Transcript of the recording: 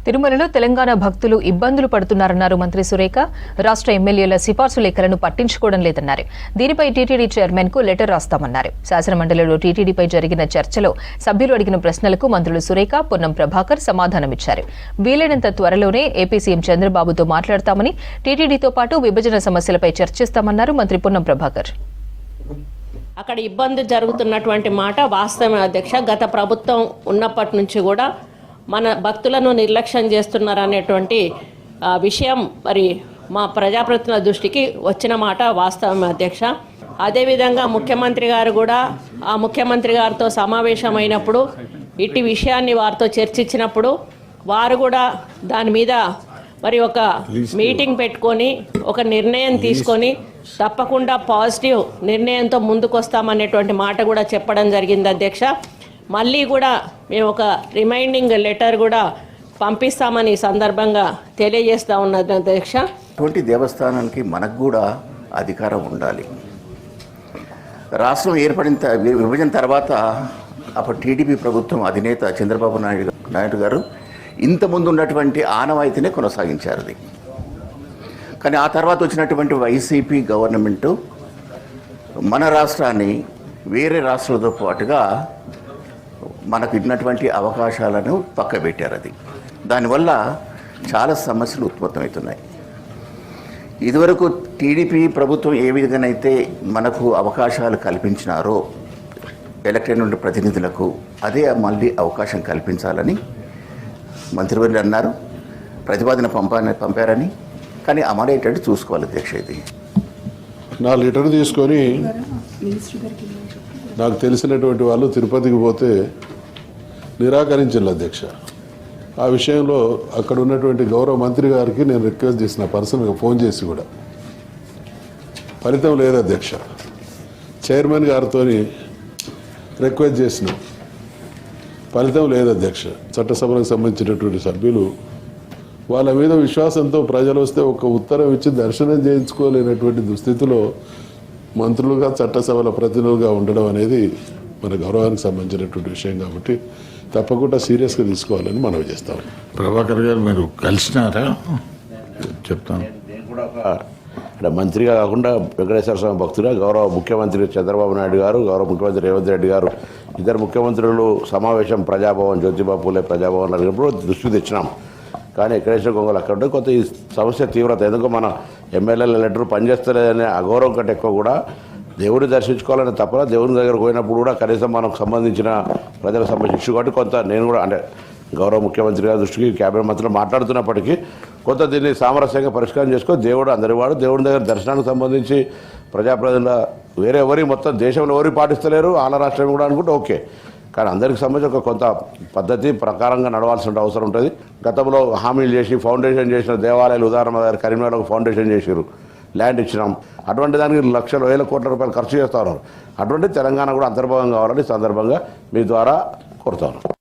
తిరుమలలో తెలంగాణ భక్తులు ఇబ్బందులు పడుతున్నారన్నారు మంత్రి సురేఖ. రాష్ట్ర ఎమ్మెల్యేల సిఫార్సు లేఖలను పట్టించుకోవడం లేదన్నారు. దీనిపై టీటీడీ చైర్మన్ కు లెటర్ రాస్తామన్నారు. శాసనమండలిలో టీటీడీపై జరిగిన చర్చలో సభ్యులు అడిగిన ప్రశ్నలకు మంత్రులు సురేఖ, పొన్నం ప్రభాకర్ సమాధానమిచ్చారు. వీలైనంత త్వరలోనే ఏపీ సీఎం చంద్రబాబుతో మాట్లాడతామని, టీటీడీతో పాటు విభజన సమస్యలపై చర్చిస్తామన్నారు మంత్రి పొన్నం ప్రభాకర్. అక్కడ ఇబ్బంది జరుగుతున్నటువంటి మాట వాస్తవమే అధ్యక్ష. గత ప్రభుత్వం ఉన్నప్పటి నుంచి కూడా మన భక్తులను నిర్లక్ష్యం చేస్తున్నారనేటువంటి విషయం మరి మా ప్రజాప్రతినిధుల దృష్టికి వచ్చిన మాట వాస్తవమే అధ్యక్ష. అదేవిధంగా ముఖ్యమంత్రి గారు కూడా ఆ ముఖ్యమంత్రి గారితో సమావేశమైనప్పుడు ఇట్టి విషయాన్ని వారితో చర్చించినప్పుడు వారు కూడా దాని మీద మరి ఒక మీటింగ్ పెట్టుకొని ఒక నిర్ణయం తీసుకొని తప్పకుండా పాజిటివ్ నిర్ణయంతో ముందుకు వస్తామనేటువంటి మాట కూడా చెప్పడం జరిగింది అధ్యక్ష. మళ్ళీ కూడా మేము ఒక రిమైండింగ్ లెటర్ కూడా పంపిస్తామని ఈ సందర్భంగా తెలియజేస్తూ ఉన్నది అధ్యక్ష. అటువంటి దేవస్థానానికి మనకు కూడా అధికారం ఉండాలి. రాష్ట్రం ఏర్పడిన విభజన తర్వాత అప్పుడు టీడీపీ ప్రభుత్వం అధినేత చంద్రబాబు నాయుడు గారు ఇంతకుముందు ఉన్నటువంటి ఆనవాయితీనే కొనసాగించారు. అది కానీ ఆ తర్వాత వచ్చినటువంటి వైసీపీ గవర్నమెంటు మన రాష్ట్రాన్ని వేరే రాష్ట్రాలతో పాటుగా మనకు ఇచ్చినటువంటి అవకాశాలను పక్కబెట్టారు. అది దానివల్ల చాలా సమస్యలు ఉత్పన్నమవుతున్నాయి. ఇదివరకు టీడీపీ ప్రభుత్వం ఏ విధంగానైతే మనకు అవకాశాలు కల్పించినారో ఎలక్టెడ్ నుండి ప్రతినిధులకు, అదే మళ్ళీ అవకాశం కల్పించాలని మంత్రివర్యులు అన్నారు. ప్రతిపాదన పంపారని, కానీ అమలయ్యేటట్టు చూసుకోవాలి అధ్యక్ష. ఇది నా లెటర్ తీసుకొని నాకు తెలిసినటువంటి వాళ్ళు తిరుపతికి పోతే నిరాకరించారు అధ్యక్ష. ఆ విషయంలో అక్కడ ఉన్నటువంటి గౌరవ మంత్రి గారికి నేను రిక్వెస్ట్ చేసిన, పర్సనల్గా ఫోన్ చేసి కూడా ఫలితం లేదు అధ్యక్ష. చైర్మన్ గారితో రిక్వెస్ట్ చేసిన, ఫలితం లేదు అధ్యక్ష. చట్టసభలకు సంబంధించినటువంటి సభ్యులు వాళ్ళ మీద విశ్వాసంతో ప్రజలు వస్తే ఒక ఉత్తరం ఇచ్చి దర్శనం చేయించుకోలేనటువంటి దుస్థితిలో మంత్రులుగా చట్టసభల ప్రతినిధులుగా ఉండడం అనేది మన గౌరవానికి సంబంధించినటువంటి విషయం కాబట్టి తప్పకుండా సీరియస్గా తీసుకోవాలని మనవి చేస్తాం. ప్రభాకర్ గారు మీరు కలిసినారా? చెప్తాను. నేను కూడా ఇక్కడ మంత్రిగా కాకుండా వెంకటేశ్వర స్వామి భక్తుగా గౌరవ ముఖ్యమంత్రి చంద్రబాబు నాయుడు గారు, గౌరవ ముఖ్యమంత్రి రేవంత్ రెడ్డి గారు, ఇద్దరు ముఖ్యమంత్రులు సమావేశం ప్రజాభవన్, జ్యోతిబా పూలే ప్రజాభవన్ అడిగినప్పుడు దృష్టి తెచ్చినాం. కానీ వెంకటేశ్వర గొంగలు అక్కడ ఉంటే కొంత ఈ సమస్య తీవ్రత, ఎందుకు మన ఎమ్మెల్యేల లెటర్ పనిచేస్తలేదనే అగౌరవం కంటే ఎక్కువ కూడా దేవుడిని దర్శించుకోవాలని తప్ప దేవుని దగ్గరకు పోయినప్పుడు కూడా కనీసం మనకు సంబంధించిన ప్రజలకు సంబంధించిన ఇష్యూ కాబట్టి కొంత నేను కూడా అంటే గౌరవ ముఖ్యమంత్రి గారి దృష్టికి క్యాబినెట్ మంత్రులు మాట్లాడుతున్నప్పటికీ కొంత దీన్ని సామరస్యంగా పరిష్కారం చేసుకొని దేవుడు అందరివాడు, దేవుడి దగ్గర దర్శనానికి సంబంధించి ప్రజాప్రతినిధుల వేరే ఎవరి మొత్తం దేశంలో ఎవరు పాటిస్తలేరు, ఆంధ్ర రాష్ట్రం కూడా అనుకుంటే ఓకే. కానీ అందరికి సంబంధించి ఒక కొంత పద్ధతి ప్రకారంగా నడవాల్సిన అవసరం ఉంటుంది. గతంలో హామీలు చేసి ఫౌండేషన్ చేసిన దేవాలయాలు, ఉదాహరణ కరీంనగర్లో ఒక ఫౌండేషన్ చేసారు, ల్యాండ్ ఇచ్చినాం. అటువంటి దానికి లక్షల వేల కోట్ల రూపాయలు ఖర్చు చేస్తూ ఉన్నారు. అటువంటి తెలంగాణ కూడా అంతర్భాగం కావాలని సందర్భంగా మీ ద్వారా కోరుతాను.